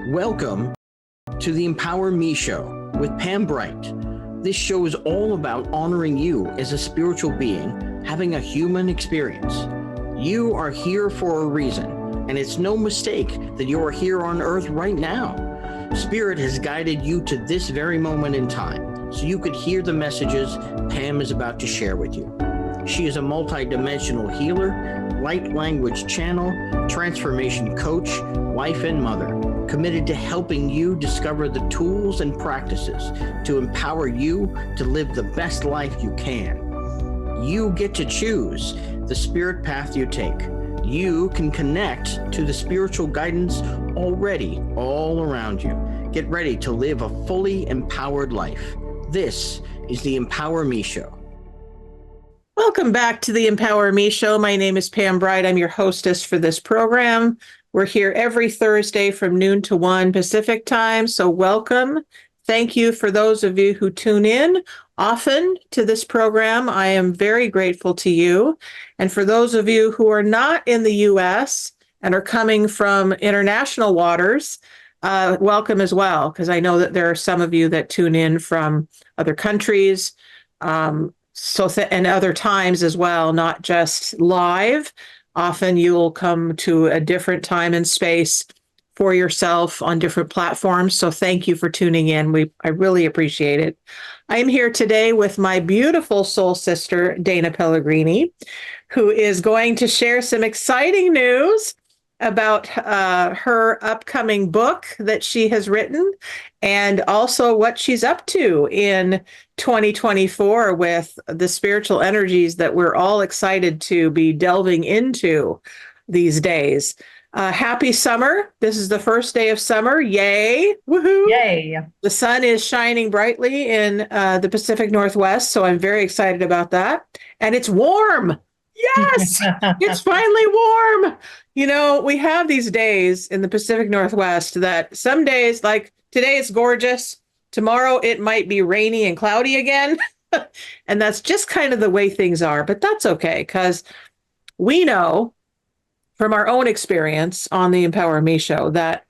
Welcome to the Empower Me Show with Pam Bright. This show is all about honoring you as a spiritual being, having a human experience. You are here for a reason, and it's no mistake that you are here on Earth right now. Spirit has guided you to this very moment in time, so you could hear the messages Pam is about to share with you. She is a multi-dimensional healer, light language channel, transformation coach, wife and mother, committed to helping you discover the tools and practices to empower you to live the best life you can. You get to choose the spirit path you take. You can connect to the spiritual guidance already all around you. Get ready to live a fully empowered life. This is the Empower Me Show. Welcome back to the Empower Me Show. My name is Pam Bright. I'm your hostess for this program. We're here every Thursday from noon to 1 Pacific time, so welcome. Thank you for those of you who tune in often to this program. I am very grateful to you. And for those of you who are not in the U.S. and are coming from international waters, welcome as well, because I know that there are some of you that tune in from other countries, and other times as well, not just live. Often you'll come to a different time and space for yourself on different platforms. So thank you for tuning in. I really appreciate it. I am here today with my beautiful soul sister, Dana Pellegrini, who is going to share some exciting news about her upcoming book that she has written, and also what she's up to in 2024 with the spiritual energies that we're all excited to be delving into these days. Happy summer. This is the first day of summer. Yay. Woohoo. Yay. The sun is shining brightly in the Pacific Northwest, so I'm very excited about that. And it's warm. Yes, it's finally warm. You know, we have these days in the Pacific Northwest that some days, like today, it's gorgeous. Tomorrow, it might be rainy and cloudy again. And that's just kind of the way things are. But that's okay, because we know from our own experience on the Empower Me Show that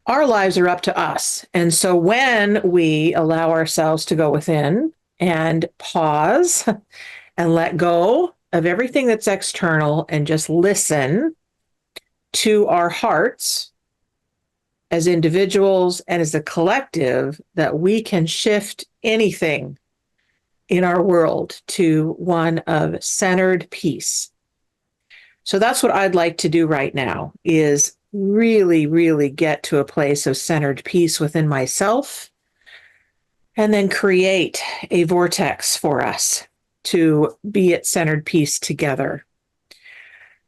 our lives are up to us. And so when we allow ourselves to go within and pause and let go of everything that's external and just listen to our hearts as individuals and as a collective, that we can shift anything in our world to one of centered peace. So that's what I'd like to do right now, is really, really get to a place of centered peace within myself, and then create a vortex for us to be at centered peace together.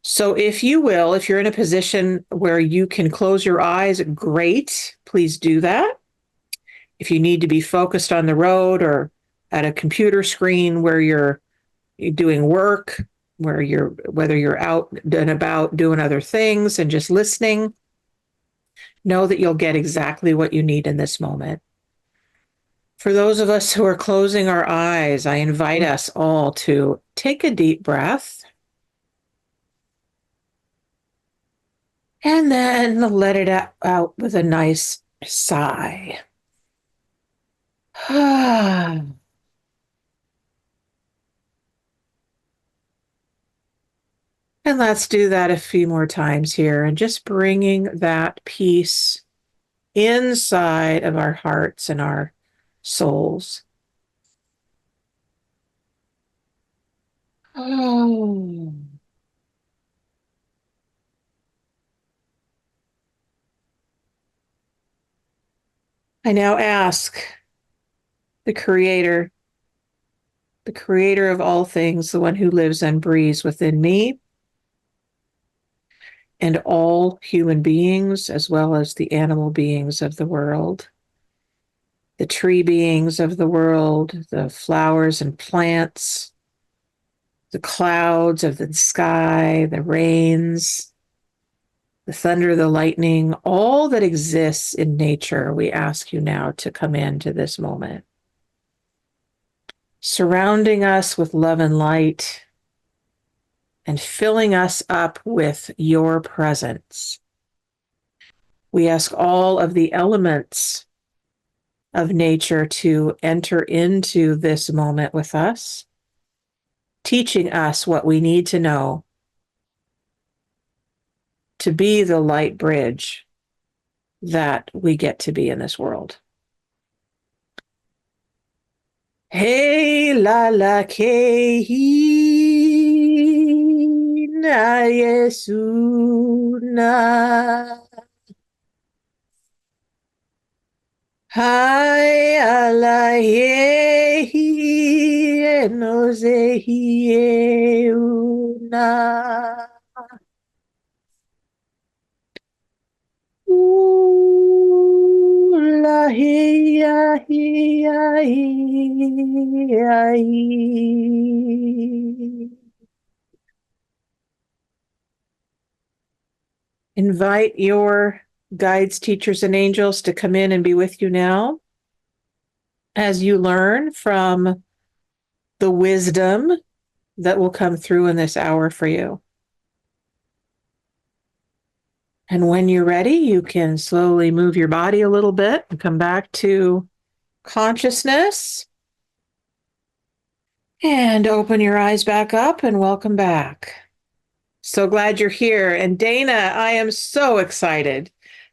So if you will, if you're in a position where you can close your eyes, great, please do that. If you need to be focused on the road or at a computer screen where you're doing work, whether you're out and about doing other things and just listening, know that you'll get exactly what you need in this moment. For those of us who are closing our eyes, I invite us all to take a deep breath and then let it out with a nice sigh. And let's do that a few more times here, and just bringing that peace inside of our hearts and our souls. Oh. I now ask the Creator of all things, the one who lives and breathes within me and all human beings, as well as the animal beings of the world, the tree beings of the world, the flowers and plants, the clouds of the sky, the rains, the thunder, the lightning, all that exists in nature. We ask you now to come into this moment, surrounding us with love and light, and filling us up with your presence. We ask all of the elements of nature to enter into this moment with us, teaching us what we need to know to be the light bridge that we get to be in this world. Hey la la ke na Yesu na Hai ala he no ze he una la he ya he. Invite your guides, teachers, and angels to come in and be with you now as you learn from the wisdom that will come through in this hour for you. And when you're ready, you can slowly move your body a little bit and come back to consciousness. And open your eyes back up and welcome back. So glad you're here. And Dana, I am so excited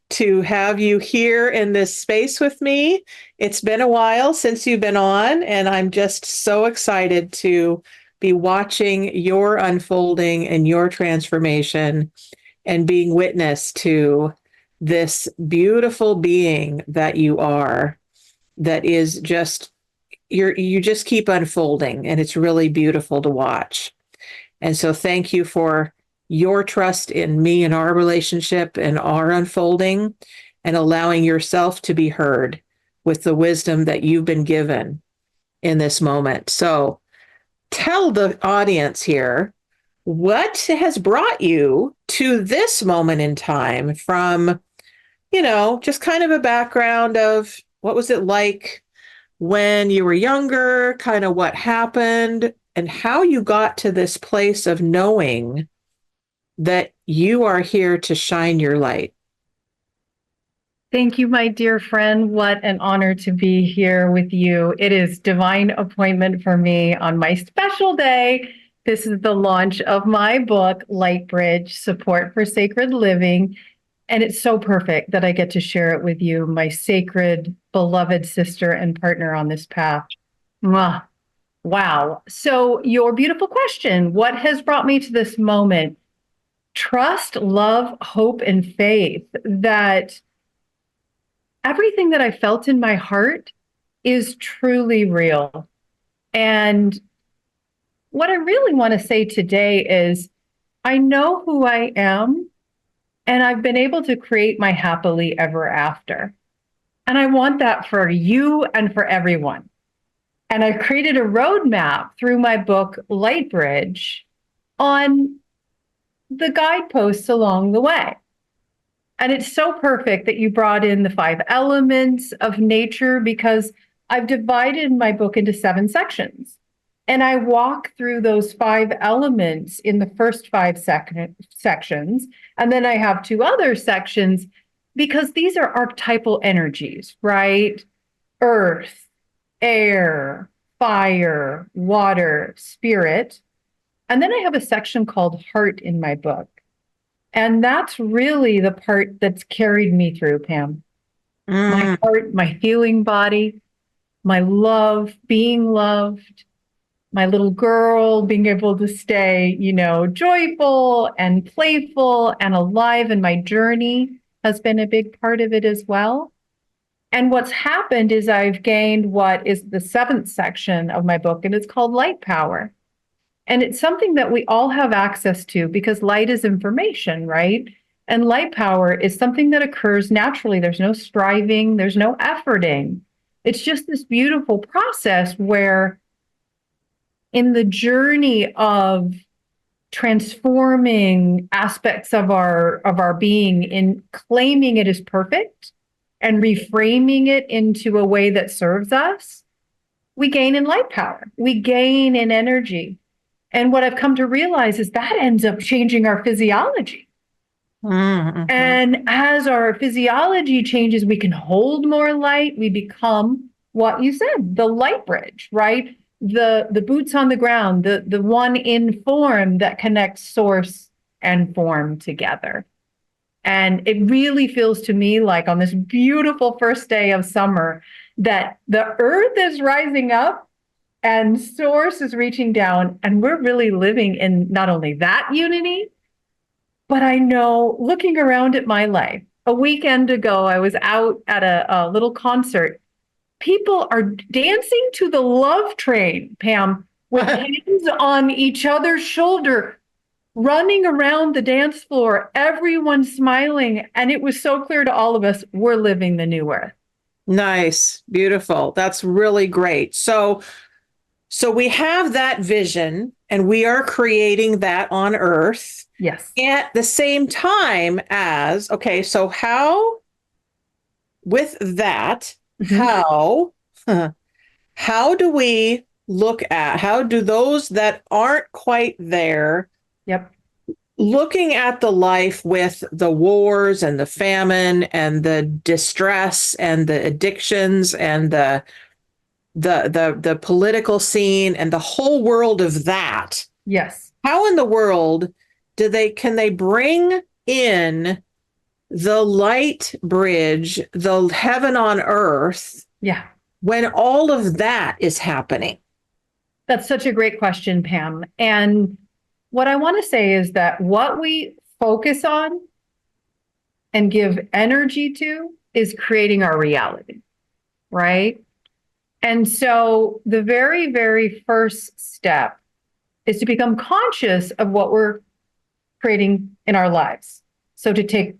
to have you here in this space with me. It's been a while since you've been on, and I'm just so excited to be watching your unfolding and your transformation and being witness to this beautiful being that you are, that is just, you just keep unfolding, and it's really beautiful to watch. And so thank you for your trust in me and our relationship and our unfolding, and allowing yourself to be heard with the wisdom that you've been given in this moment. So tell the audience here, what has brought you to this moment in time from, just kind of a background of what was it like when you were younger, kind of what happened, and how you got to this place of knowing that you are here to shine your light. Thank you, my dear friend. What an honor to be here with you. It is divine appointment for me on my special day. This is the launch of my book, LightBridge Support for Sacred Living. And it's so perfect that I get to share it with you, my sacred, beloved sister and partner on this path. Mwah. Wow. So your beautiful question, what has brought me to this moment? Trust, love, hope, and faith that everything that I felt in my heart is truly real. And what I really want to say today is I know who I am, and I've been able to create my happily ever after. And I want that for you and for everyone. And I've created a roadmap through my book, LightBridge, on the guideposts along the way. And it's so perfect that you brought in the 5 elements of nature, because I've divided my book into 7 sections. And I walk through those 5 elements in the first 5 sections. And then I have 2 other sections, because these are archetypal energies, right? Earth, air, fire, water, spirit. And then I have a section called heart in my book. And that's really the part that's carried me through, Pam. My heart, my healing body, my love, being loved, my little girl being able to stay, joyful and playful and alive. And my journey has been a big part of it as well. And what's happened is I've gained what is the 7th section of my book, and it's called Light Power. And it's something that we all have access to, because light is information, right? And light power is something that occurs naturally. There's no striving, there's no efforting. It's just this beautiful process where in the journey of transforming aspects of our being, in claiming it as perfect and reframing it into a way that serves us, we gain in light power, we gain in energy. And what I've come to realize is that ends up changing our physiology. Mm-hmm. And as our physiology changes, we can hold more light. We become what you said, the light bridge, right? The boots on the ground, the one in form that connects source and form together. And it really feels to me like on this beautiful first day of summer that the earth is rising up and source is reaching down. And we're really living in not only that unity, but I know looking around at my life, a weekend ago, I was out at a little concert. People are dancing to the love train, Pam, with hands on each other's shoulder, running around the dance floor, everyone smiling. And it was so clear to all of us, we're living the new earth. Nice. Beautiful. That's really great. So we have that vision and we are creating that on earth. Yes. At the same time as, okay, so how, with that, how do we look at, how do those that aren't quite there, Yep. looking at the life with the wars and the famine and the distress and the addictions and the political scene and the whole world of that, Yes. how in the world can they bring in the light bridge, the heaven on earth, Yeah. when all of that is happening? That's such a great question, Pam. And what I want to say is that what we focus on and give energy to is creating our reality, right? And so the very, very first step is to become conscious of what we're creating in our lives. So to take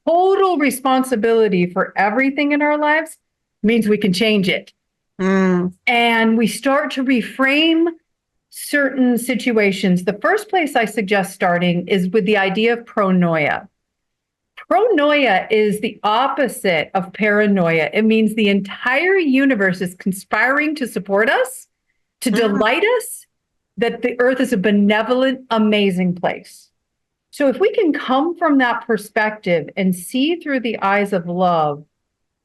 total responsibility for everything in our lives means we can change it. And we start to reframe certain situations. The first place I suggest starting is with the idea of pronoia. Pronoia is the opposite of paranoia. It means the entire universe is conspiring to support us, to delight us, that the earth is a benevolent, amazing place. So if we can come from that perspective and see through the eyes of love,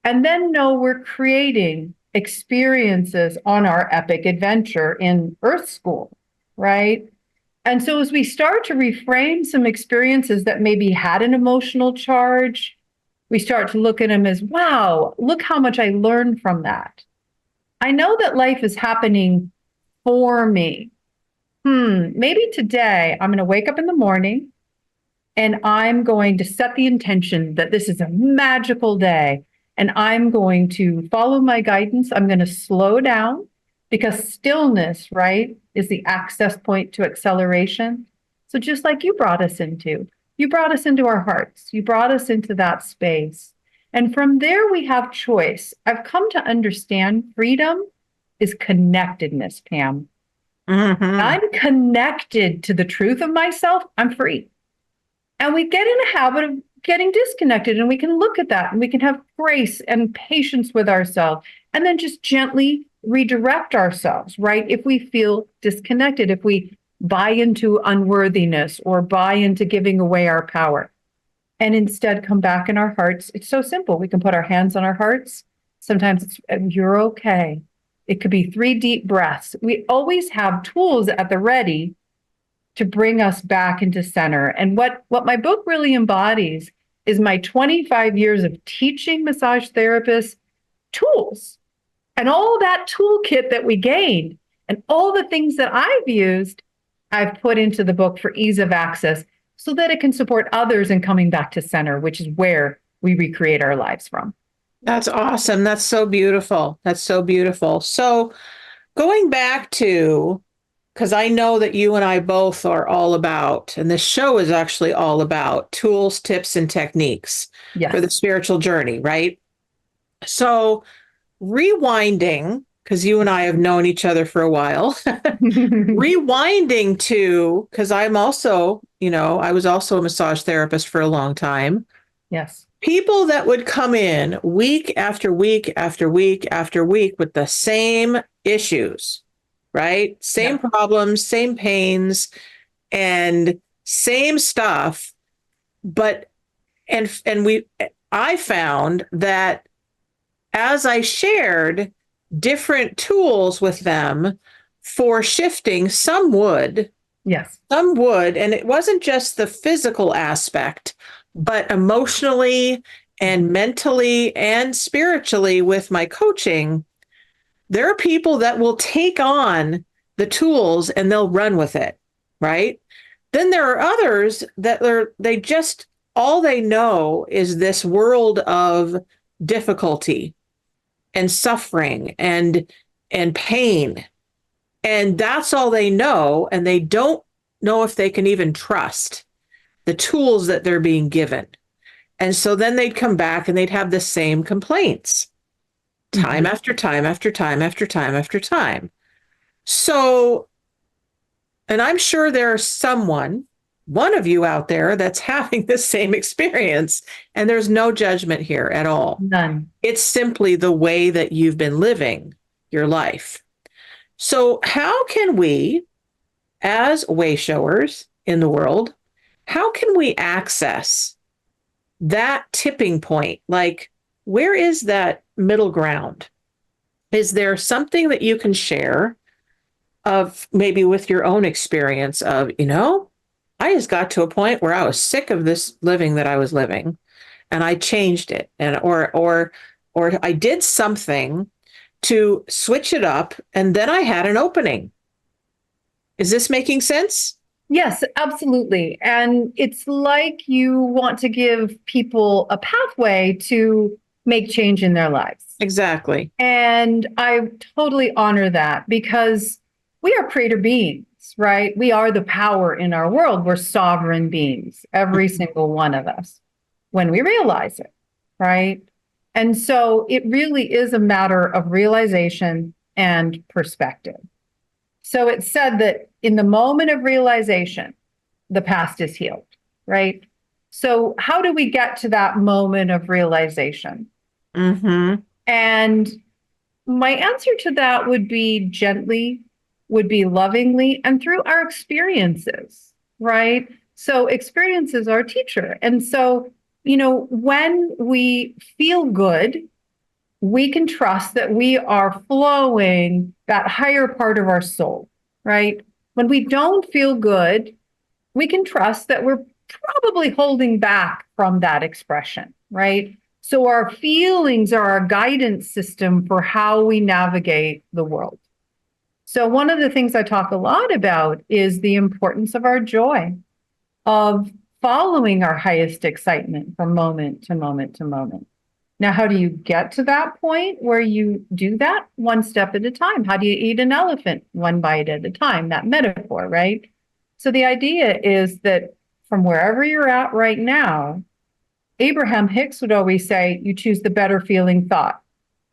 and then know we're creating experiences on our epic adventure in Earth School, right? And so as we start to reframe some experiences that maybe had an emotional charge, we start to look at them as, wow, look how much I learned from that. I know that life is happening for me. Maybe today I'm going to wake up in the morning and I'm going to set the intention that this is a magical day and I'm going to follow my guidance. I'm going to slow down because stillness, right, is the access point to acceleration. So just like you brought us into our hearts. You brought us into that space. And from there, we have choice. I've come to understand freedom is connectedness, Pam. I'm connected to the truth of myself. I'm free. And we get in a habit of getting disconnected, and we can look at that and we can have grace and patience with ourselves and then just gently redirect ourselves, right? If we feel disconnected, if we buy into unworthiness or buy into giving away our power, and instead come back in our hearts. It's so simple. We can put our hands on our hearts. Sometimes it's, you're okay. It could be 3 deep breaths. We always have tools at the ready to bring us back into center. And what my book really embodies is my 25 years of teaching massage therapists tools and all that toolkit that we gained and all the things that I've used, I've put into the book for ease of access so that it can support others in coming back to center, which is where we recreate our lives from. That's awesome. That's so beautiful. That's so beautiful. So going back to, because I know that you and I both are all about, and this show is actually all about tools, tips, and techniques for the spiritual journey, right? So rewinding, because you and I have known each other for a while, rewinding to, because I'm also, I was also a massage therapist for a long time. Yes. People that would come in week after week after week after week with the same issues, right? Same problems, same pains, and same stuff. but I found that as I shared different tools with them for shifting, Yes. some would, and it wasn't just the physical aspect, but emotionally and mentally and spiritually with my coaching, there are people that will take on the tools and they'll run with it, right? Then there are others that they just, all they know is this world of difficulty and suffering and pain. And that's all they know. And they don't know if they can even trust the tools that they're being given. And so then they'd come back and they'd have the same complaints time after time after time after time after time. So, and I'm sure there's one of you out there that's having the same experience, and there's no judgment here at all. None. It's simply the way that you've been living your life. So how can we, as way showers in the world, how can we access that tipping point? Like, where is that middle ground? Is there something that you can share of maybe with your own experience of, I just got to a point where I was sick of this living that I was living and I changed it, and or I did something to switch it up and then I had an opening. Is this making sense? Yes, absolutely. And it's like you want to give people a pathway to make change in their lives. Exactly. And I totally honor that because we are creator beings, right? We are the power in our world. We're sovereign beings, every single one of us, when we realize it, right? And so it really is a matter of realization and perspective. So it's said that in the moment of realization, the past is healed, right? So how do we get to that moment of realization? And my answer to that would be gently, would be lovingly, and through our experiences, right? So experiences are our teacher. And so, when we feel good, we can trust that we are flowing that higher part of our soul, right? When we don't feel good, we can trust that we're probably holding back from that expression, right? So our feelings are our guidance system for how we navigate the world. So one of the things I talk a lot about is the importance of our joy, of following our highest excitement from moment to moment to moment. Now, how do you get to that point where you do that? One step at a time. How do you eat an elephant? One bite at a time, that metaphor, right? So the idea is that from wherever you're at right now, Abraham Hicks would always say, you choose the better feeling thought,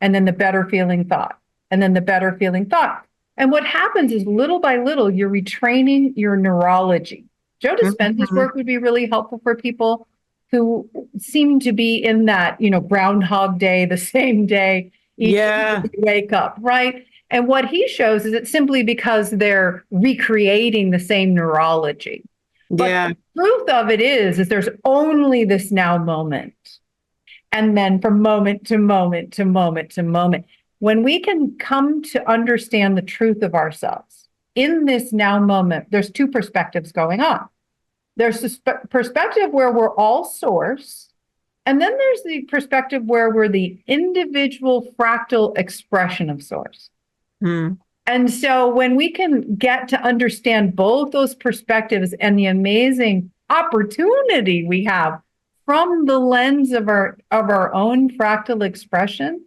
and then the better feeling thought, and then the better feeling thought. And what happens is little by little, you're retraining your neurology. Joe Dispenza's work would be really helpful for people who seem to be in that, Groundhog Day, the same day, each wake up, right? And what he shows is it's simply because they're recreating the same neurology. But the truth of it is there's only this now moment. And then from moment to moment to moment to moment, when we can come to understand the truth of ourselves in this now moment, there's two perspectives going on. There's this perspective where we're all source, and then there's the perspective where we're the individual fractal expression of source. And so when we can get to understand both those perspectives and the amazing opportunity we have from the lens of our own fractal expression,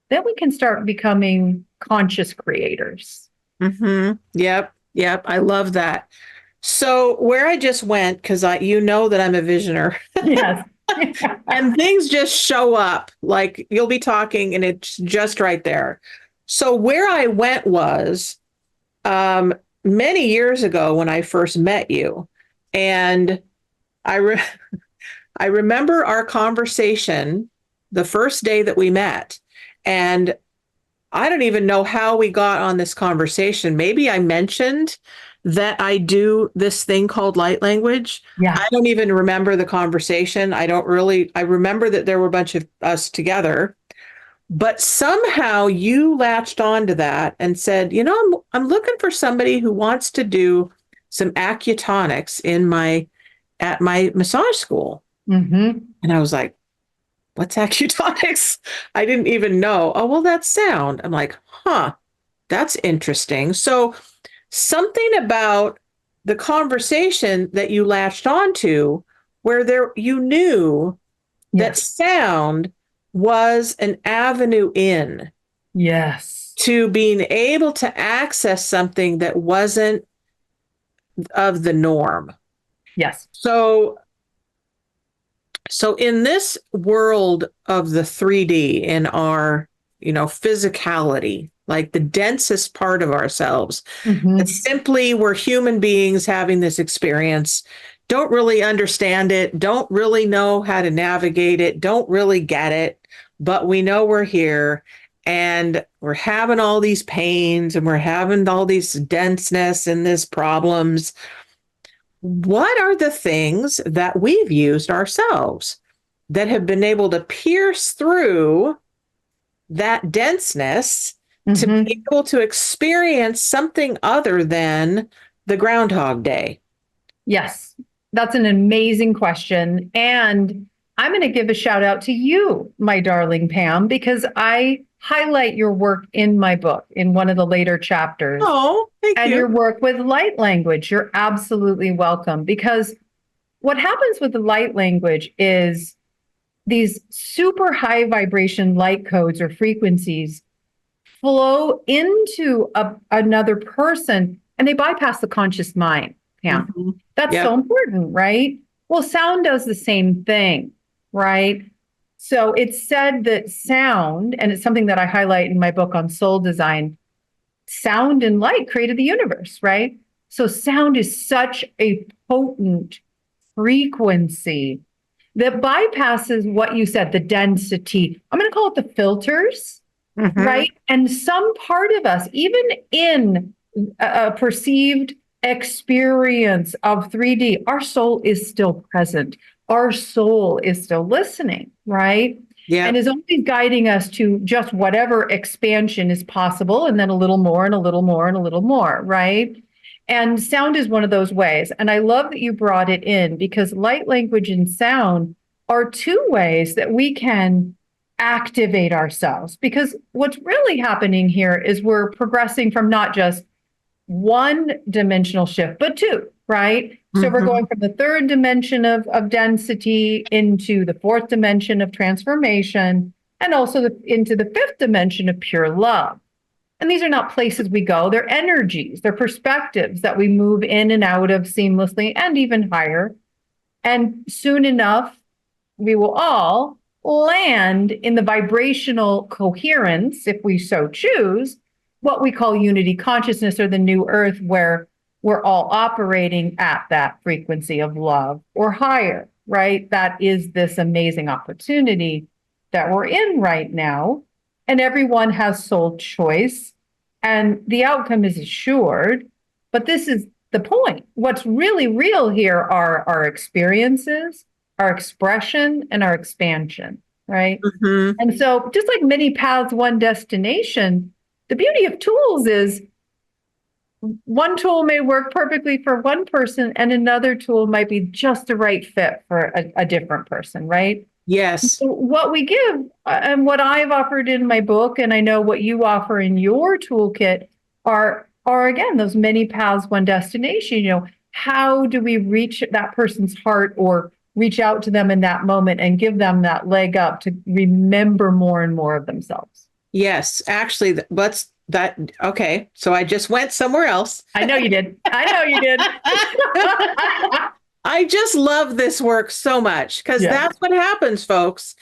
then we can start becoming conscious creators. Yep. I love that. So where I just went, because you know that I'm a visioner. Yes. And things just show up, like you'll be talking and it's just right there. So where I went was many years ago when I first met you. And I remember our conversation the first day that we met. And I don't even know how we got on this conversation. Maybe I mentioned that I do this thing called light language. Yeah. I don't even remember the conversation. I remember that there were a bunch of us together, but somehow you latched onto that and said, I'm looking for somebody who wants to do some acutonics at my massage school. Mm-hmm. And I was like, what's acutonics? I didn't even know. Oh, well, that's sound. I'm like, that's interesting. So something about the conversation that you latched onto where you knew that sound was an avenue in to being able to access something that wasn't of the norm. Yes. So in this world of the 3D, in our, physicality, like the densest part of ourselves, that simply we're human beings having this experience, don't really understand it, don't really know how to navigate it, don't really get it, but we know we're here and we're having all these pains and we're having all these denseness and these problems. What are the things that we've used ourselves that have been able to pierce through that denseness to be able to experience something other than the Groundhog Day? Yes, that's an amazing question. And I'm going to give a shout out to you, my darling Pam, because I highlight your work in my book in one of the later chapters. Oh, thank and you. your work with light language. You're absolutely welcome, because what happens with the light language is these super high vibration light codes or frequencies flow into another person and they bypass the conscious mind. Pam. That's so important, right? Well, sound does the same thing, right? So it's said that sound, and it's something that I highlight in my book on soul design, sound and light created the universe, right? So sound is such a potent frequency that bypasses what you said, the density. I'm going to call it the filters, right? And some part of us, even in a perceived experience of 3D, our soul is still present. Our soul is still listening, right? Yeah. And is only guiding us to just whatever expansion is possible, and then a little more and a little more and a little more, right? And sound is one of those ways. And I love that you brought it in, because light language and sound are two ways that we can activate ourselves. Because what's really happening here is we're progressing from not just one dimensional shift, but two, right? So we're going from the third dimension of density into the fourth dimension of transformation, and also into the fifth dimension of pure love. And these are not places we go, they're energies, they're perspectives that we move in and out of seamlessly and even higher. And soon enough, we will all land in the vibrational coherence, if we so choose, what we call unity consciousness, or the new earth, where we're all operating at that frequency of love or higher, right? That is this amazing opportunity that we're in right now. And everyone has soul choice, and the outcome is assured. But this is the point. What's really real here are our experiences, our expression, and our expansion, right? And so just like many paths, one destination, the beauty of tools is one tool may work perfectly for one person and another tool might be just the right fit for a different person, right? Yes. So what we give, and what I've offered in my book, and I know what you offer in your toolkit, are again, those many paths, one destination. How do we reach that person's heart or reach out to them in that moment and give them that leg up to remember more and more of themselves? Yes, actually, okay. So I just went somewhere else. I know you did. I just love this work so much, because that's what happens, folks,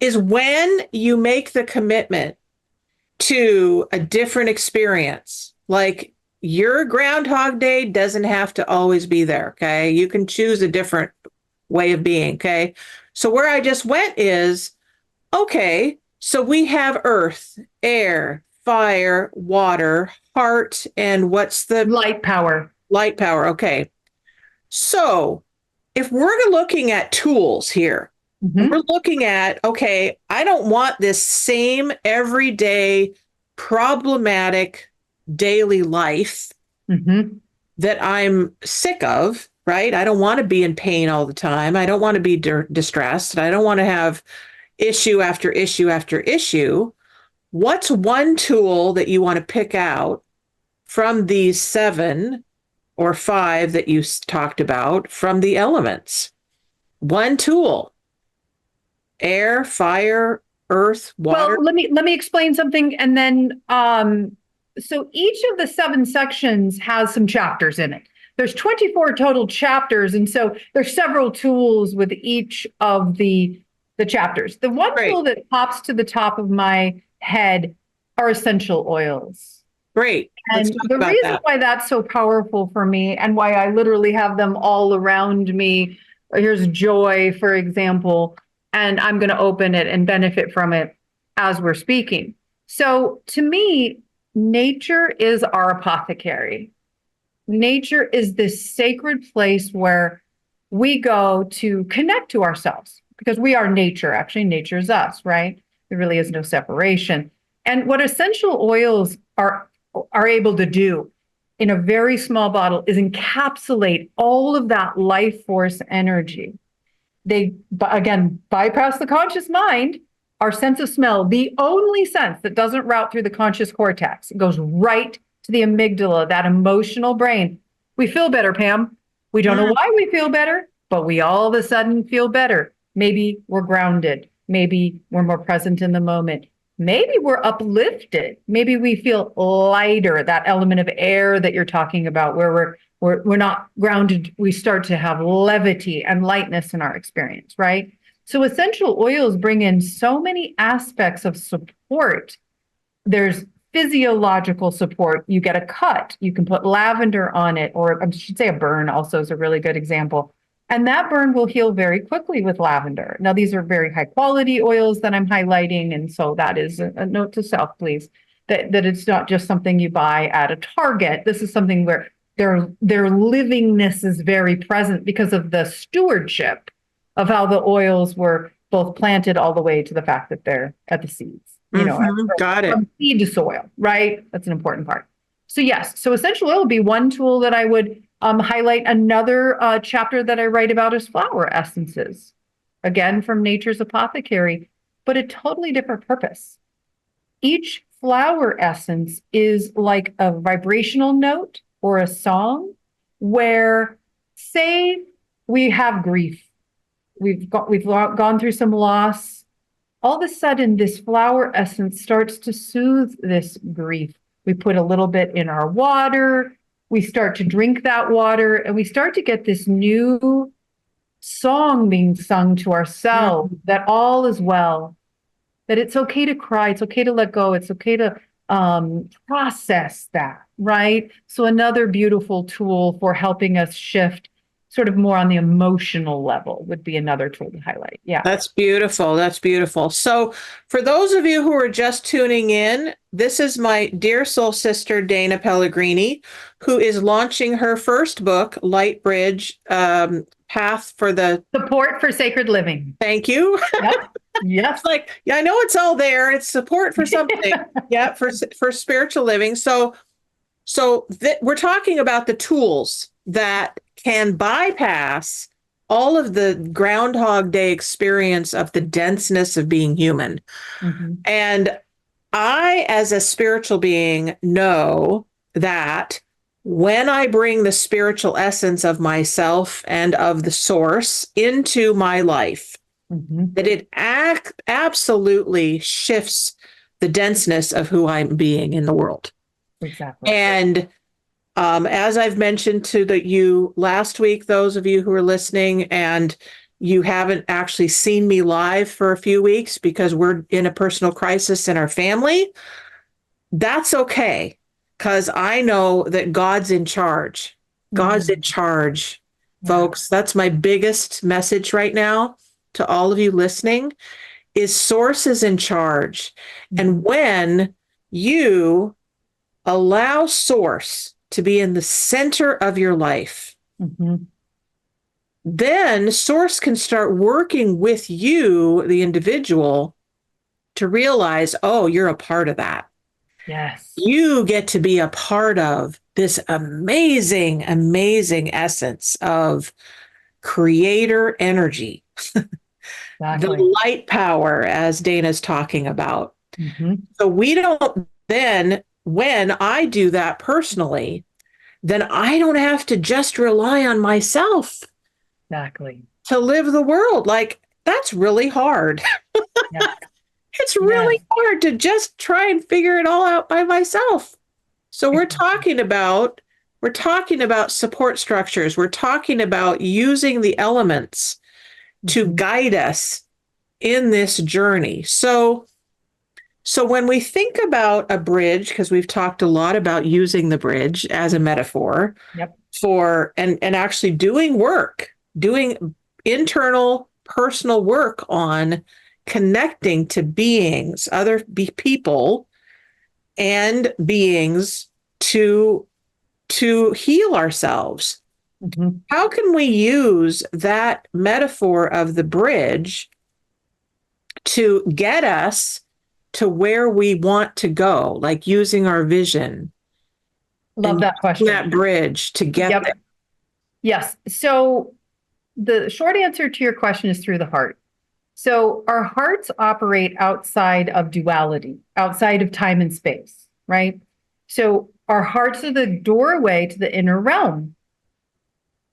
is when you make the commitment to a different experience, like your Groundhog Day doesn't have to always be there. Okay. You can choose a different way of being. Okay. So where I just went is, okay, so we have earth, air, fire, water, heart, and what's the Light power. Light power. Okay. So if we're looking at tools here, we're looking at, okay, I don't want this same everyday problematic daily life that I'm sick of, right? I don't want to be in pain all the time. I don't want to be distressed. I don't want to have issue after issue after issue. What's one tool that you want to pick out from these 7 or 5 that you talked about from the elements? One tool. Air, fire, earth, water. Well, let me explain something, and then so each of the 7 sections has some chapters in it. There's 24 total chapters, and so there's several tools with each of the chapters. The one tool that pops to the top of my head are essential oils. Great. And the reason why that's so powerful for me, and why I literally have them all around me, here's joy, for example, and I'm going to open it and benefit from it as we're speaking. So to me, nature is our apothecary. Nature is this sacred place where we go to connect to ourselves, because we are nature. Actually, nature is us, right? There really is no separation. And what essential oils are able to do in a very small bottle is encapsulate all of that life force energy. They, again, bypass the conscious mind. Our sense of smell, the only sense that doesn't route through the conscious cortex, it goes right to the amygdala, that emotional brain. We feel better, Pam. We don't know why we feel better, but we all of a sudden feel better. Maybe we're grounded. Maybe we're more present in the moment. Maybe we're uplifted. Maybe we feel lighter, that element of air that you're talking about, where we're not grounded. We start to have levity and lightness in our experience, right? So essential oils bring in so many aspects of support. There's physiological support. You get a cut, you can put lavender on it, or I should say a burn also is a really good example. And that burn will heal very quickly with lavender. Now, these are very high quality oils that I'm highlighting. And so that is a note to self, please, that it's not just something you buy at a Target. This is something where their livingness is very present because of the stewardship of how the oils were both planted all the way to the fact that they're at the seeds. Got it. From seed to soil, right? That's an important part. So yes, so essential oil would be one tool that I would highlight. Another chapter that I write about is flower essences, again from nature's apothecary, but a totally different purpose. Each flower essence is like a vibrational note or a song where, say, we have grief. We've gone through some loss. All of a sudden, this flower essence starts to soothe this grief. We put a little bit in our water. We start to drink that water, and we start to get this new song being sung to ourselves that all is well, that it's okay to cry. It's okay to let go. It's okay to process that, right? So another beautiful tool for helping us shift sort of more on the emotional level would be another tool to highlight. Yeah. That's beautiful. That's beautiful. So for those of you who are just tuning in, this is my dear soul sister, Dana Pellegrini, who is launching her first book, LightBridge Path for the Support for Sacred Living. Thank you. Yep. Yes. It's like, yeah, I know it's all there. It's support for something. Yeah, for spiritual living. So we're talking about the tools that can bypass all of the Groundhog Day experience of the denseness of being human. And I, as a spiritual being, know that when I bring the spiritual essence of myself and of the source into my life, that it absolutely shifts the denseness of who I'm being in the world. Exactly. And as I've mentioned to you last week, those of you who are listening and you haven't actually seen me live for a few weeks because we're in a personal crisis in our family, that's okay, because I know that God's in charge. God's in charge, folks. That's my biggest message right now to all of you listening, is Source is in charge. And when you allow Source to be in the center of your life, then Source can start working with you, the individual, to realize, oh, you're a part of that. Yes. You get to be a part of this amazing, amazing essence of creator energy, Exactly. the light power, as Dana's talking about. So we don't then, when I do that personally, then I don't have to just rely on myself Exactly. to live the world. Like, that's really hard. Yes. It's really hard to just try and figure it all out by myself. So we're talking about support structures. We're talking about using the elements to guide us in this journey. So when we think about a bridge, because we've talked a lot about using the bridge as a metaphor for and actually doing internal personal work on connecting to beings, other people and beings to heal ourselves. How can we use that metaphor of the bridge to get us to where we want to go, like using our vision? Love that question. That bridge to get there. Yes. So the short answer to your question is through the heart. So our hearts operate outside of duality, outside of time and space, right? So our hearts are the doorway to the inner realm.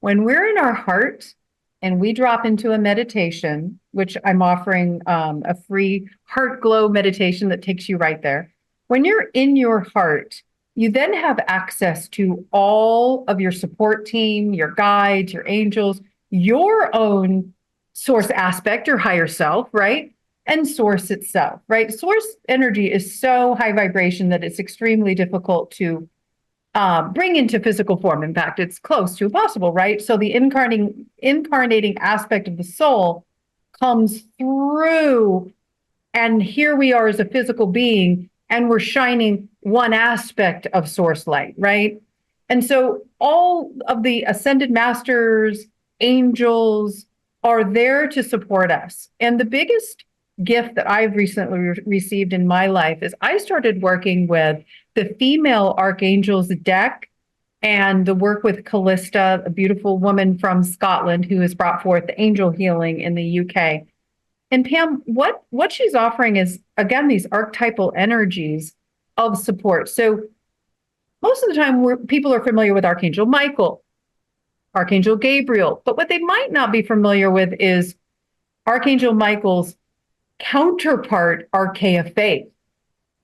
When we're in our heart and we drop into a meditation, which I'm offering a free heart glow meditation that takes you right there. When you're in your heart, you then have access to all of your support team, your guides, your angels, your own source aspect, your higher self, right? And source itself, right? Source energy is so high vibration that it's extremely difficult to bring into physical form. In fact, it's close to impossible, right? So the incarnating aspect of the soul comes through, and here we are as a physical being, and we're shining one aspect of source light, right? And so all of the ascended masters, angels are there to support us. And the biggest gift that I've recently received in my life is I started working with the female archangels deck and the work with Callista, a beautiful woman from Scotland who has brought forth the angel healing in the UK. And Pam, what she's offering is, again, these archetypal energies of support. So most of the time people are familiar with Archangel Michael, Archangel Gabriel, but what they might not be familiar with is Archangel Michael's counterpart, Archaea Faith,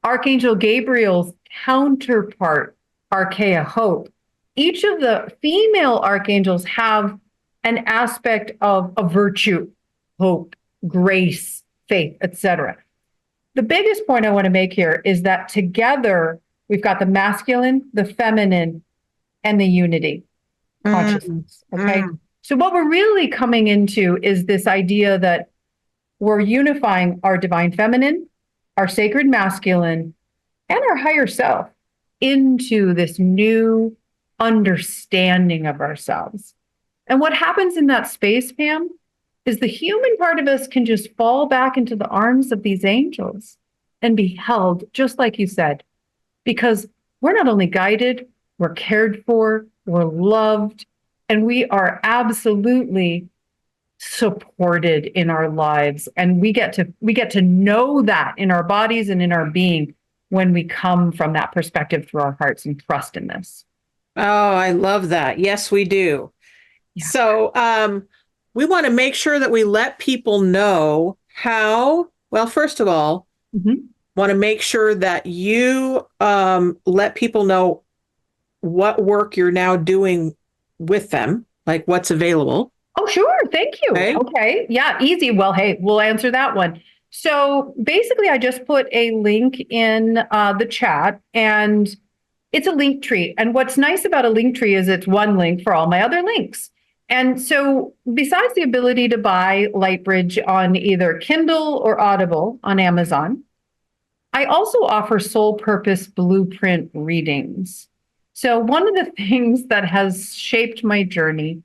Archangel Gabriel's counterpart, Archaea Hope. Each of the female archangels have an aspect of a virtue, hope, grace, faith, etc. The biggest point I want to make here is that together we've got the masculine, the feminine, and the unity consciousness. Okay. So what we're really coming into is this idea that we're unifying our divine feminine, our sacred masculine, and our higher self into this new understanding of ourselves. And what happens in that space, Pam, is the human part of us can just fall back into the arms of these angels and be held, just like you said, because we're not only guided, we're cared for, we're loved, and we are absolutely supported in our lives. And we get to know that in our bodies and in our being when we come from that perspective through our hearts and trust in this. Oh, I love that. Yes, we do. Yeah. So we want to make sure that we let people know how, well, first of all, want to make sure that you let people know what work you're now doing with them, like what's available. Oh, sure. Thank you. Okay. Yeah, easy. Well, hey, we'll answer that one. So basically, I just put a link in the chat, and it's a link tree. And what's nice about a link tree is it's one link for all my other links. And so besides the ability to buy LightBridge on either Kindle or Audible on Amazon, I also offer soul purpose blueprint readings. So, one of the things that has shaped my journey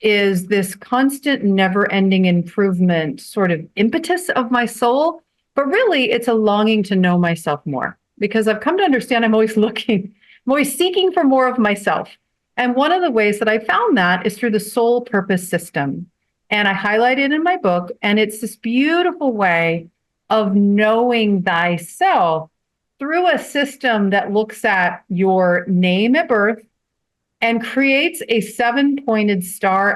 is this constant, never ending improvement sort of impetus of my soul. But really, it's a longing to know myself more because I've come to understand I'm always looking, I'm always seeking for more of myself. And one of the ways that I found that is through the soul purpose system. And I highlight it in my book. And it's this beautiful way of knowing thyself through a system that looks at your name at birth and creates a 6-pointed star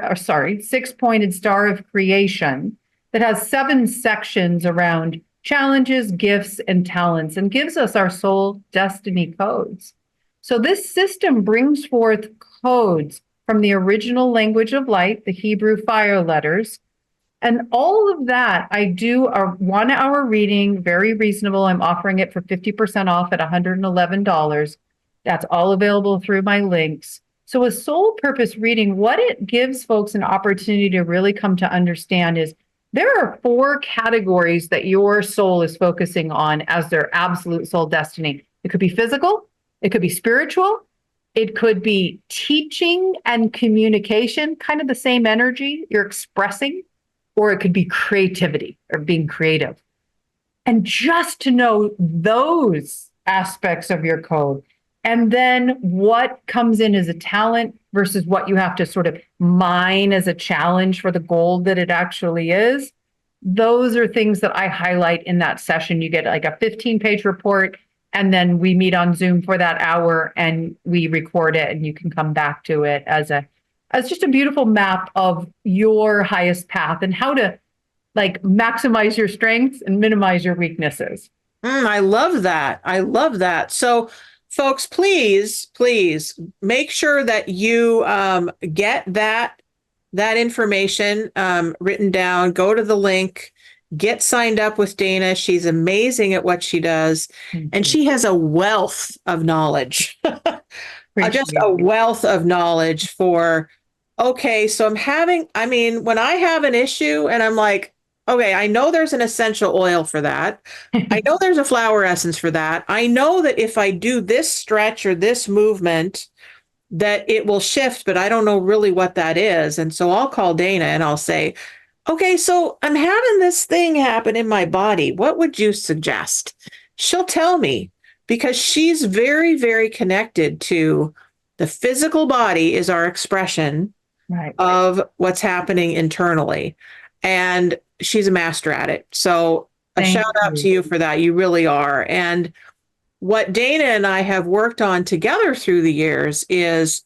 of creation that has 7 sections around challenges, gifts, and talents, and gives us our soul destiny codes. So this system brings forth codes from the original language of light, the Hebrew fire letters. And all of that, I do a 1-hour reading, very reasonable. I'm offering it for 50% off at $111. That's all available through my links. So a soul purpose reading, what it gives folks an opportunity to really come to understand is there are 4 categories that your soul is focusing on as their absolute soul destiny. It could be physical, it could be spiritual, it could be teaching and communication, kind of the same energy you're expressing, or it could be creativity or being creative. And just to know those aspects of your code, and then what comes in as a talent versus what you have to sort of mine as a challenge for the gold that it actually is. Those are things that I highlight in that session. You get like a 15-page report, and then we meet on Zoom for that hour and we record it, and you can come back to it as just a beautiful map of your highest path and how to like maximize your strengths and minimize your weaknesses. I love that. I love that. So, folks, please make sure that you get that information written down. Go to the link, get signed up with Dana. She's amazing at what she does, and she has a wealth of knowledge. Just a wealth of knowledge for. Okay, so when I have an issue and I'm like, okay, I know there's an essential oil for that. I know there's a flower essence for that. I know that if I do this stretch or this movement, that it will shift, but I don't know really what that is. And so I'll call Dana and I'll say, okay, so I'm having this thing happen in my body. What would you suggest? She'll tell me because she's very, very connected to the physical body is our expression of what's happening internally. And she's a master at it. So a shout out to you for that. You really are. And what Dana and I have worked on together through the years is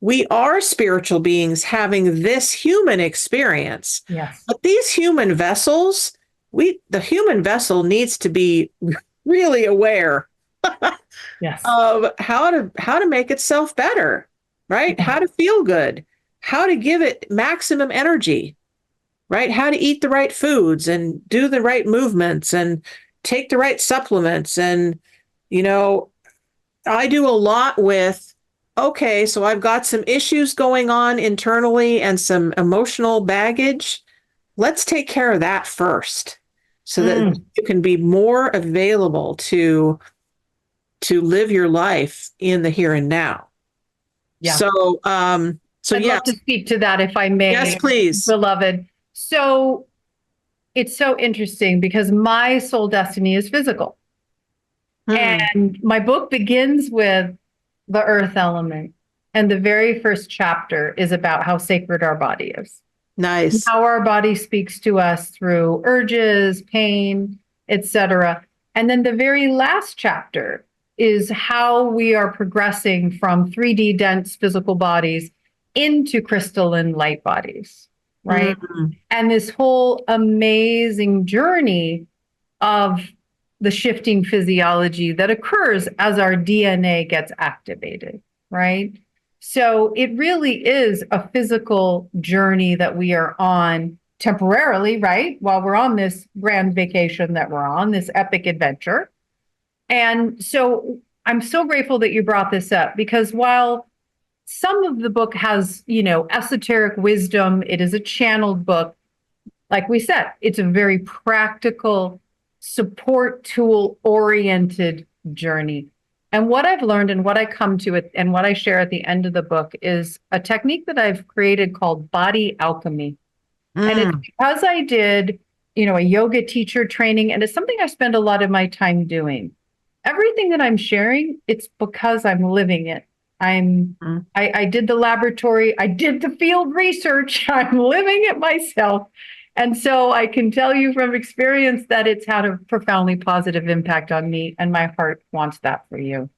we are spiritual beings having this human experience. Yes. But these human vessels, the human vessel needs to be really aware yes. of how to make itself better, right? How to feel good, how to give it maximum energy, right? How to eat the right foods and do the right movements and take the right supplements. And, I do a lot with, okay, so I've got some issues going on internally and some emotional baggage. Let's take care of that first so that you can be more available to live your life in the here and now. Yeah. So, I'd love to speak to that if I may. Yes, please. Beloved. So it's so interesting because my soul destiny is physical. And my book begins with the earth element. And the very first chapter is about how sacred our body is. Nice. How our body speaks to us through urges, pain, etc. And then the very last chapter is how we are progressing from 3D dense physical bodies into crystalline light bodies, right? And this whole amazing journey of the shifting physiology that occurs as our DNA gets activated, right? So it really is a physical journey that we are on temporarily, right? While we're on this grand vacation that we're on, this epic adventure. And so I'm so grateful that you brought this up because while some of the book has, esoteric wisdom, it is a channeled book. Like we said, it's a very practical support tool oriented journey. And what I've learned and what I come to it and what I share at the end of the book is a technique that I've created called body alchemy. And it's because I did, a yoga teacher training, and it's something I spend a lot of my time doing. Everything that I'm sharing, it's because I'm living it. I did the laboratory, I did the field research, I'm living it myself. And so I can tell you from experience that it's had a profoundly positive impact on me, and my heart wants that for you.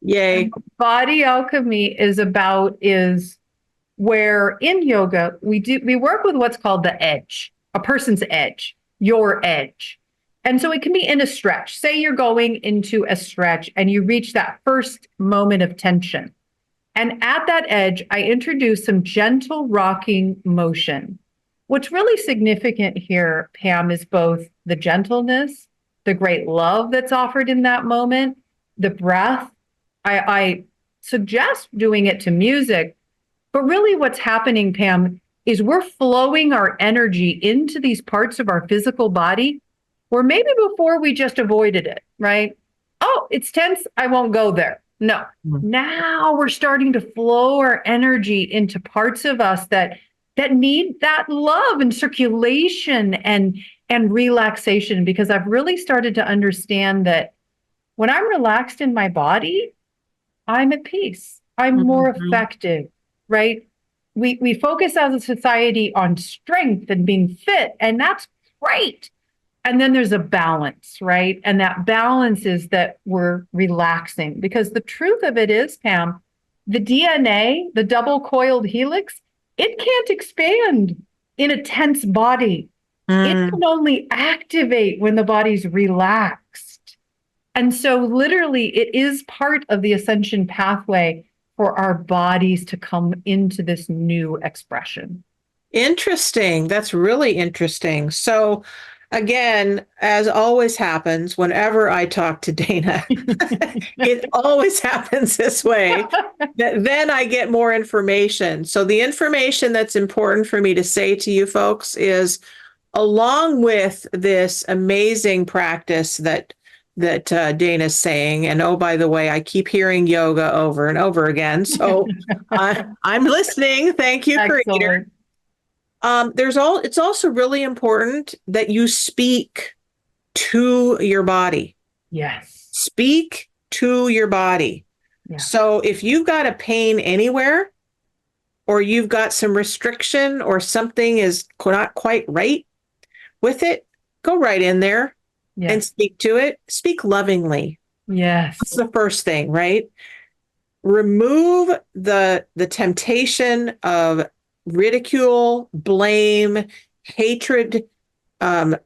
Yay. And body alchemy is where in yoga we work with what's called the edge, a person's edge, your edge. And so it can be in a stretch. Say you're going into a stretch and you reach that first moment of tension. And at that edge, I introduce some gentle rocking motion. What's really significant here, Pam, is both the gentleness, the great love that's offered in that moment, the breath. I suggest doing it to music, but really what's happening, Pam, is we're flowing our energy into these parts of our physical body where maybe before we just avoided it, right? Oh, it's tense, I won't go there. No. Now we're starting to flow our energy into parts of us that need that love and circulation and relaxation, because I've really started to understand that when I'm relaxed in my body, I'm at peace. I'm more effective, right? We focus as a society on strength and being fit, and that's great. And then there's a balance, right? And that balance is that we're relaxing, because the truth of it is, Pam, the DNA, the double coiled helix, it can't expand in a tense body. It can only activate when the body's relaxed. And so literally it is part of the ascension pathway for our bodies to come into this new expression. Interesting. That's really interesting. So again, as always happens, whenever I talk to Dana, it always happens this way. Then I get more information. So the information that's important for me to say to you folks is, along with this amazing practice that Dana's saying, and oh, by the way, I keep hearing yoga over and over again. So I'm listening. Thank you, Creator. It's also really important that you speak to your body. Yes. Speak to your body. Yeah. So if you've got a pain anywhere, or you've got some restriction, or something is not quite right with it, go right in there and speak to it. Speak lovingly. Yes. That's the first thing, right? Remove the temptation of ridicule, blame, hatred,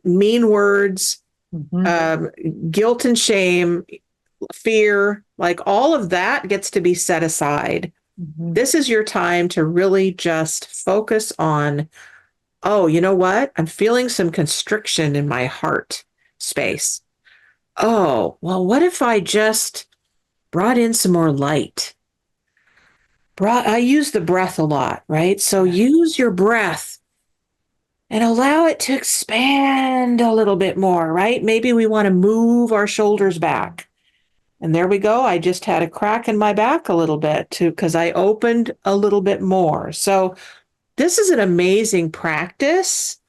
mean words, guilt and shame, fear, like all of that gets to be set aside. This is your time to really just focus on, oh, you know what? I'm feeling some constriction in my heart space. Oh, well, what if I just brought in some more light? I use the breath a lot, right? So use your breath and allow it to expand a little bit more, right? Maybe we want to move our shoulders back. And there we go. I just had a crack in my back a little bit too, because I opened a little bit more. So this is an amazing practice,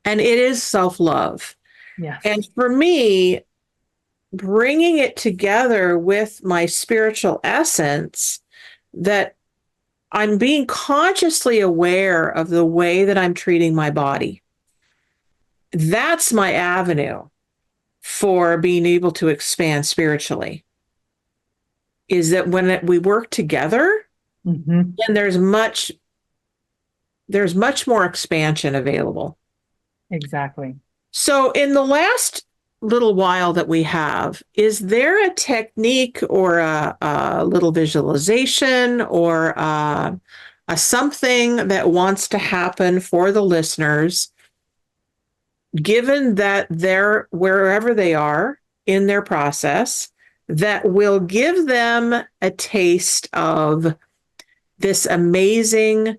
and it is self-love. Yes. And for me, bringing it together with my spiritual essence, that I'm being consciously aware of the way that I'm treating my body. That's my avenue for being able to expand spiritually, is that when we work together, then there's much more expansion available. Exactly. So in the last little while that we have, is there a technique or a little visualization or a something that wants to happen for the listeners, given that they're wherever they are in their process, that will give them a taste of this amazing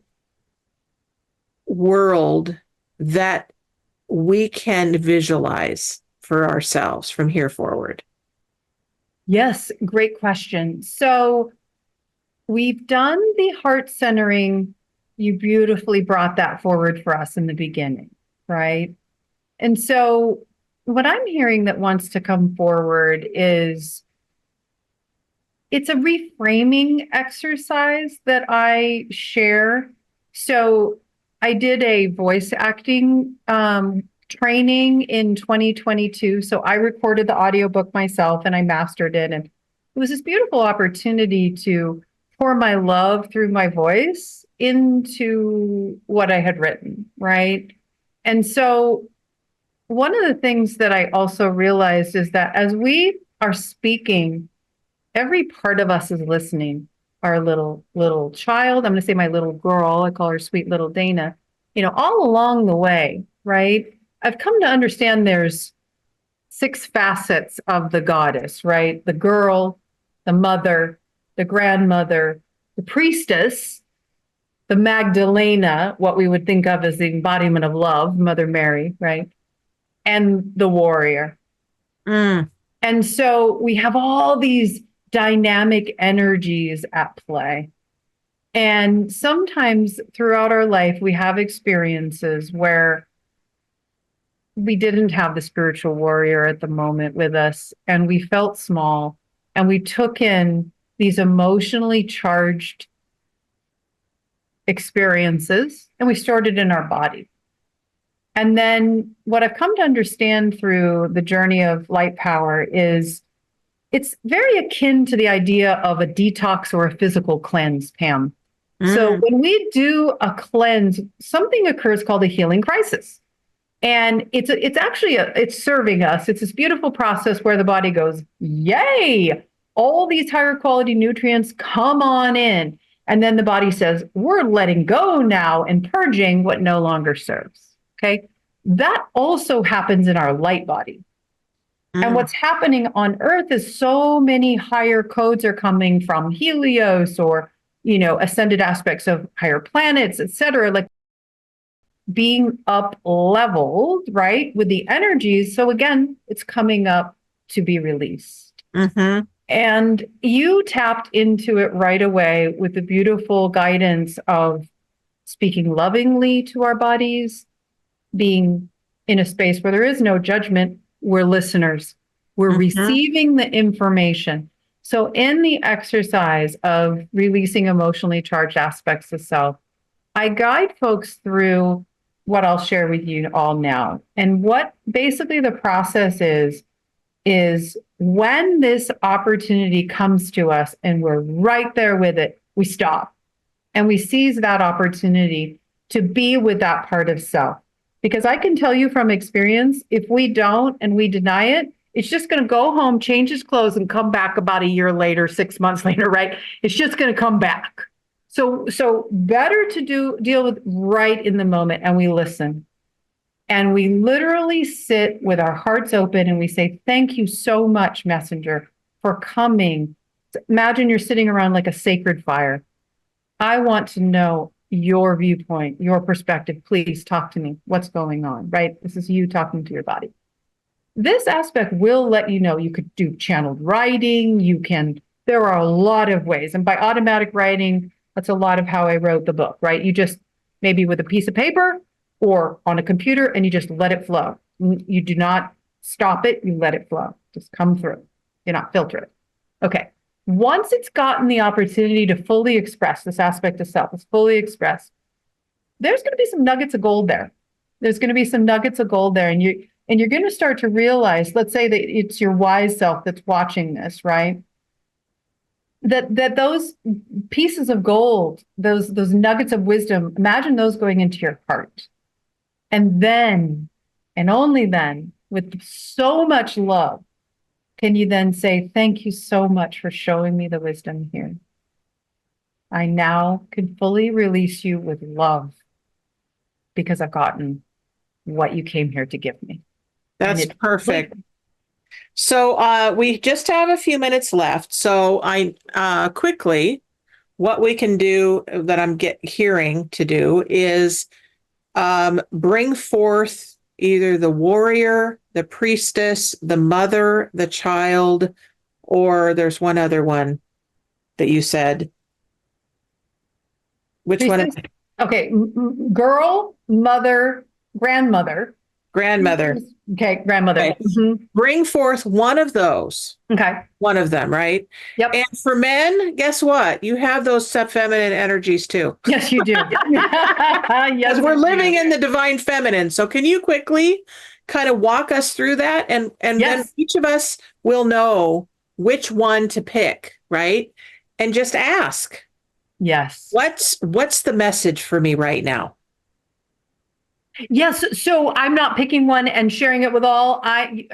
world that we can visualize for ourselves from here forward? Yes, great question. So we've done the heart centering. You beautifully brought that forward for us in the beginning, right? And so what I'm hearing that wants to come forward is it's a reframing exercise that I share. So I did a voice acting training in 2022. So I recorded the audiobook myself and I mastered it. And it was this beautiful opportunity to pour my love through my voice into what I had written, right? And so one of the things that I also realized is that as we are speaking, every part of us is listening. Our little child, I'm going to say my little girl, I call her sweet little Dana, all along the way, right? I've come to understand there's 6 facets of the goddess, right? The girl, the mother, the grandmother, the priestess, the Magdalena, what we would think of as the embodiment of love, Mother Mary, right? And the warrior. Mm. And so we have all these dynamic energies at play. And sometimes throughout our life, we have experiences where we didn't have the spiritual warrior at the moment with us, and we felt small, and we took in these emotionally charged experiences, and we stored it in our body. And then what I've come to understand through the journey of light power is it's very akin to the idea of a detox or a physical cleanse, Pam. So when we do a cleanse, something occurs called a healing crisis. And it's actually it's serving us. It's this beautiful process where the body goes, yay, all these higher quality nutrients come on in. And then the body says, we're letting go now and purging what no longer serves. Okay. That also happens in our light body. And what's happening on Earth is so many higher codes are coming from Helios or, ascended aspects of higher planets, et cetera, like being up leveled, right, with the energies. So again, it's coming up to be released. Mm-hmm. And you tapped into it right away with the beautiful guidance of speaking lovingly to our bodies, being in a space where there is no judgment. We're listeners. We're receiving the information. So in the exercise of releasing emotionally charged aspects of self, I guide folks through what I'll share with you all now. And what basically the process is when this opportunity comes to us and we're right there with it, we stop and we seize that opportunity to be with that part of self. Because I can tell you from experience, if we don't and we deny it, it's just going to go home, change his clothes, and come back about a year later, 6 months later, right? It's just going to come back. So better to deal with right in the moment, and we listen. And we literally sit with our hearts open and we say, thank you so much, messenger, for coming. Imagine you're sitting around like a sacred fire. I want to know your viewpoint, your perspective. Please talk to me. What's going on, right? This is you talking to your body. This aspect will let you know you could do channeled writing. There are a lot of ways. And by automatic writing, that's a lot of how I wrote the book, right? You just maybe with a piece of paper or on a computer and you just let it flow. You do not stop it. You let it flow. Just come through. You not filter it. Okay. Once it's gotten the opportunity to fully express this aspect of self, it's fully expressed, there's going to be some nuggets of gold there. There's going to be some nuggets of gold there. And you're going to start to realize, let's say that it's your wise self that's watching this, right? That those pieces of gold, those nuggets of wisdom, imagine those going into your heart. And then, and only then, with so much love, can you then say, thank you so much for showing me the wisdom here. I now can fully release you with love because I've gotten what you came here to give me. That's perfect. So we just have a few minutes left. So I quickly, what we can do that I'm hearing to do is bring forth either the warrior, the priestess, the mother, the child, or there's one other one that you said. Which one? Okay, girl, mother, grandmother. Grandmother. Okay, grandmother. Okay. Bring forth one of those. Okay. One of them, right? Yep. And for men, guess what? You have those feminine energies too. Yes, you do. Yes, because we're living in the divine feminine. So can you quickly kind of walk us through that? And then each of us will know which one to pick, right? And just ask. Yes. What's the message for me right now? Yes. So I'm not picking one and sharing it with all. I'm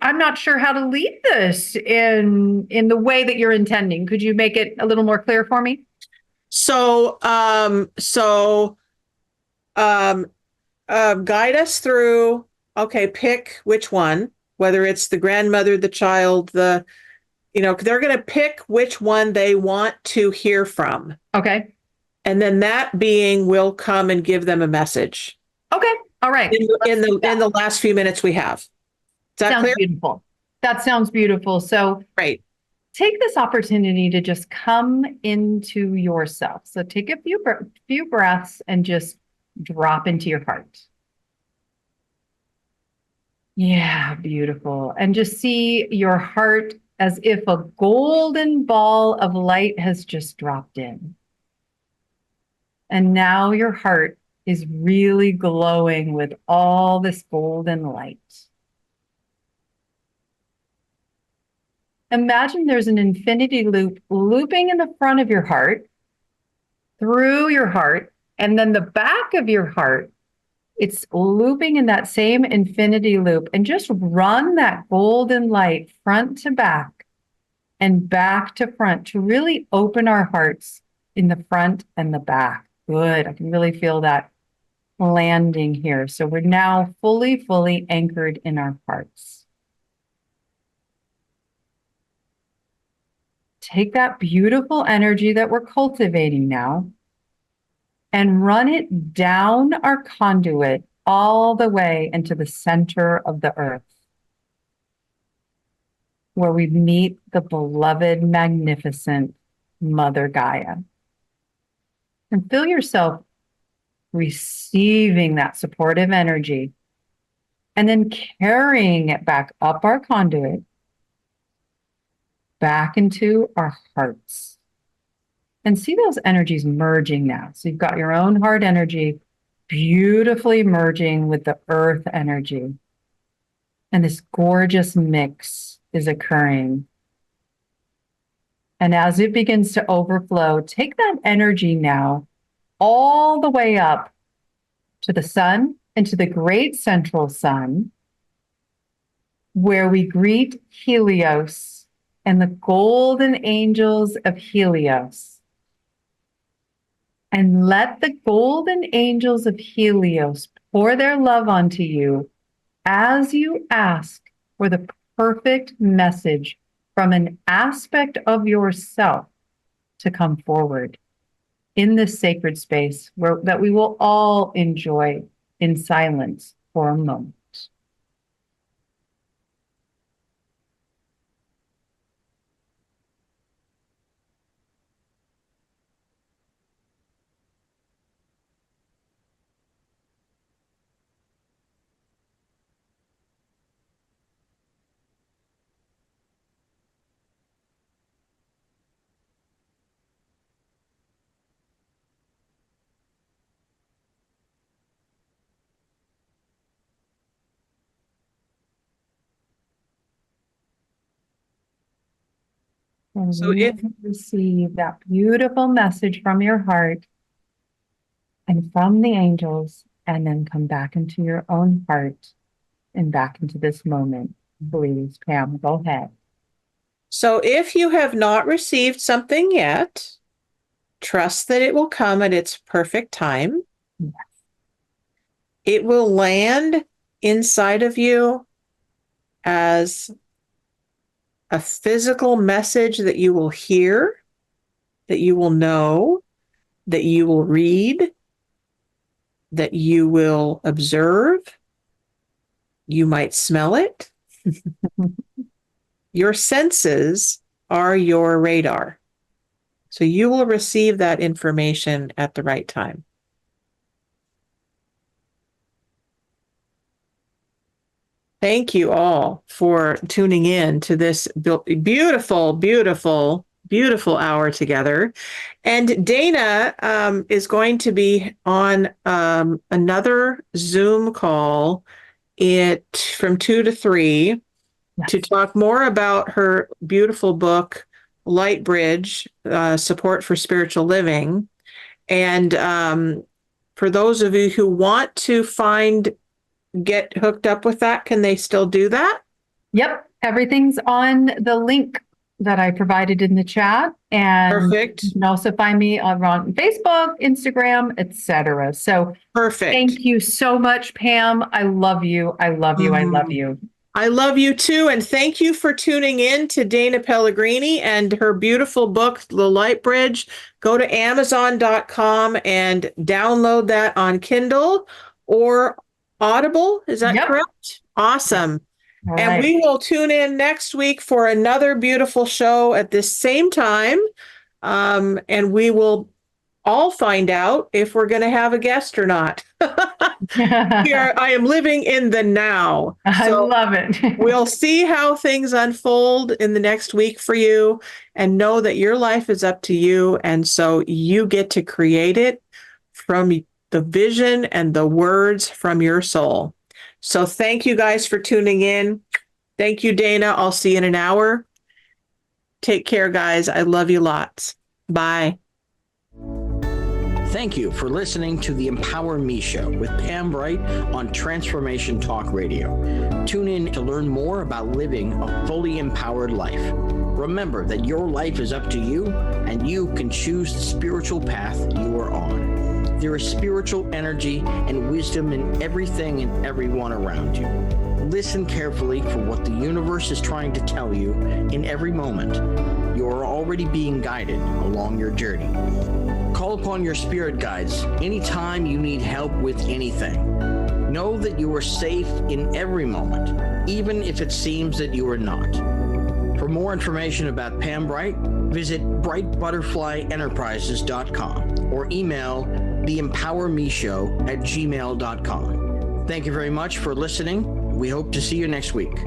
not sure how to lead this in the way that you're intending. Could you make it a little more clear for me? So, guide us through. Okay, pick which one. Whether it's the grandmother, the child, they're going to pick which one they want to hear from. Okay. And then that being will come and give them a message. Okay. All right. In the last few minutes we have. Is that sounds clear? Beautiful. That sounds beautiful. So right. Take this opportunity to just come into yourself. So take a few breaths and just drop into your heart. Yeah, beautiful. And just see your heart as if a golden ball of light has just dropped in. And now your heart is really glowing with all this golden light. Imagine there's an infinity loop looping in the front of your heart, through your heart, and then the back of your heart. It's looping in that same infinity loop, and just run that golden light front to back and back to front to really open our hearts in the front and the back. Good. I can really feel that landing here. So we're now fully anchored in our hearts. Take that beautiful energy that we're cultivating now and run it down our conduit all the way into the center of the earth, where we meet the beloved, magnificent Mother Gaia. And feel yourself receiving that supportive energy and then carrying it back up our conduit, back into our hearts. And see those energies merging now. So you've got your own heart energy beautifully merging with the earth energy. And this gorgeous mix is occurring. And as it begins to overflow, take that energy now all the way up to the sun and to the great central sun, where we greet Helios and the golden angels of Helios. And let the golden angels of Helios pour their love onto you as you ask for the perfect message from an aspect of yourself to come forward in this sacred space that we will all enjoy in silence for a moment. And So you receive that beautiful message from your heart and from the angels, and then come back into your own heart and back into this moment. Please, Pam, go ahead. So if you have not received something yet, trust that it will come at its perfect time. Yes. It will land inside of you as a physical message that you will hear, that you will know, that you will read, that you will observe. You might smell it. Your senses are your radar. So you will receive that information at the right time. Thank you all for tuning in to this beautiful, beautiful, beautiful hour together. And Dana is going to be on another Zoom call from 2 to 3 to talk more about her beautiful book, LightBridge Support for Spiritual Living. And for those of you who want to get hooked up with that, can they still do that? Yep. Everything's on the link that I provided in the chat. And perfect. You can also find me on Facebook, Instagram, etc. So perfect. Thank you so much, Pam. I love you. I love you. I love you. I love you too. And thank you for tuning in to Dana Pellegrini and her beautiful book, The LightBridge. Go to Amazon.com and download that on Kindle or Audible. Is that correct? Awesome. All and right. We will tune in next week for another beautiful show at this same time. And we will all find out if we're going to have a guest or not. I am living in the now. I love it. We'll see how things unfold in the next week for you, and know that your life is up to you. And so you get to create it from the vision and the words from your soul. So thank you guys for tuning in. Thank you, Dana. I'll see you in an hour. Take care, guys. I love you lots. Bye. Thank you for listening to the Empower Me Show with Pam Bright on Transformation Talk Radio. Tune in to learn more about living a fully empowered life. Remember that your life is up to you, and you can choose the spiritual path you are on. There is spiritual energy and wisdom in everything and everyone around you. Listen carefully for what the universe is trying to tell you in every moment. You are already being guided along your journey. Call upon your spirit guides anytime you need help with anything. Know that you are safe in every moment, even if it seems that you are not. For more information about Pam Bright, visit brightbutterflyenterprises.com or email theempowermeshow@gmail.com. Thank you very much for listening. We hope to see you next week.